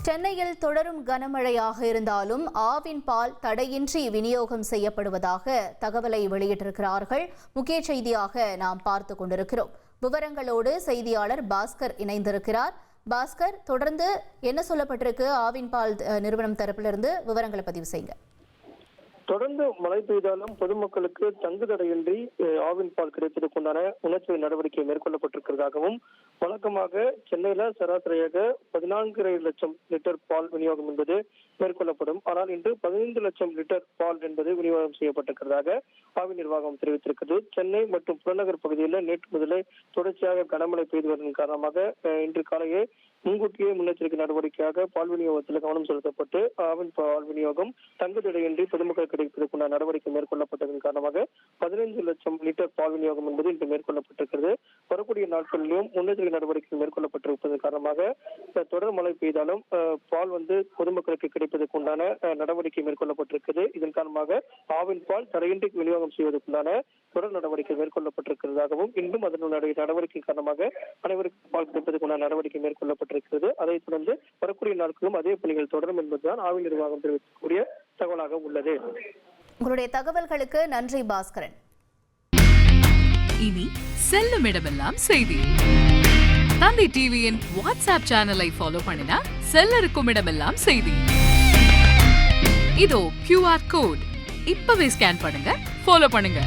சென்னையில் தொடரும் கனமழையாக இருந்தாலும் ஆவின் பால் தடையின்றி விநியோகம் செய்யப்படுவதாக தகவலை வெளியிட்டிருக்கிறார்கள். முக்கிய செய்தியாக நாம் பார்த்து கொண்டிருக்கிறோம். விவரங்களோடு செய்தியாளர் பாஸ்கர் இணைந்திருக்கிறார். பாஸ்கர், தொடர்ந்து என்ன சொல்லப்பட்டிருக்கு? ஆவின் பால் நிறுவனம் தரப்பிலிருந்து விவரங்களை பதிவு செய்யுங்க. தொடர்ந்து மழை பெய்தாலும் பொதுமக்களுக்கு தங்குதடையின்றி ஆவின் பால் கிடைப்பதற்குண்டான முன்னெச்சரிக்கை நடவடிக்கை மேற்கொள்ளப்பட்டிருக்கிறதாகவும், வழக்கமாக சென்னையில சராசரியாக 14 லட்சம் லிட்டர் பால் விநியோகம் என்பது மேற்கொள்ளப்படும். ஆனால் இன்று 15 லட்சம் லிட்டர் பால் என்பது விநியோகம் செய்யப்பட்டிருக்கிறதாக ஆவின் நிர்வாகம் தெரிவித்திருக்கிறது. சென்னை மற்றும் புறநகர் பகுதியில் நேற்று முதலே தொடர்ச்சியாக கனமழை பெய்து வருவதன் காரணமாக இன்று காலையே முன்கூட்டியே முன்னெச்சரிக்கை நடவடிக்கையாக பால் விநியோகத்தில் கவனம் செலுத்தப்பட்டு ஆவின் பால் விநியோகம் தங்குதடையின்றி பொதுமக்கள் கிடைப்பதற்குண்டான நடவடிக்கை மேற்கொள்ளப்பட்டதன் காரணமாக 15 லட்சம் லிட்டர் பால் விநியோகம் என்பது இன்று மேற்கொள்ளப்பட்டிருக்கிறது. வரக்கூடிய நாட்களிலும் முன்னெச்சரிக்கை நடவடிக்கை மேற்கொள்ளப்பட்டிருப்பதன் காரணமாக தொடர் மழை பெய்தாலும் பால் பொதுமக்களுக்கு கிடைப்பதற்குண்டான நடவடிக்கை மேற்கொள்ளப்பட்டிருக்கிறது. இதன் காரணமாக ஆவின் பால் தடையின்றி விநியோகம் செய்வதற்குண்டான தொடர் நடவடிக்கை மேற்கொள்ளப்பட்டிருக்கிறதாகவும், இன்னும் அதனுடைய நடவடிக்கை காரணமாக அனைவருக்கும் பால் கிடைப்பதற்குண்டான நடவடிக்கை மேற்கொள்ளப்பட்டிருக்கிறது. அதைத் தொடர்ந்து வரக்கூடிய நாட்களும் அதே பணிகள் தொடரும் என்பதுதான் ஆவின் நிர்வாகம் தெரிவிக்கக்கூடிய தகவலாக உள்ளது. உங்களுடைய தகவல்களுக்கு நன்றி பாஸ்கரன். இனி செல்லும் இடமெல்லாம் செய்தி. தந்தை டிவியின் வாட்ஸ்அப் சேனலை ஃபாலோ பண்ணினா செல்ல இருக்கும் இடமெல்லாம் செய்தி. இதோ QR கோட் இப்பவே ஸ்கேன் பண்ணுங்க, ஃபாலோ பண்ணுங்க.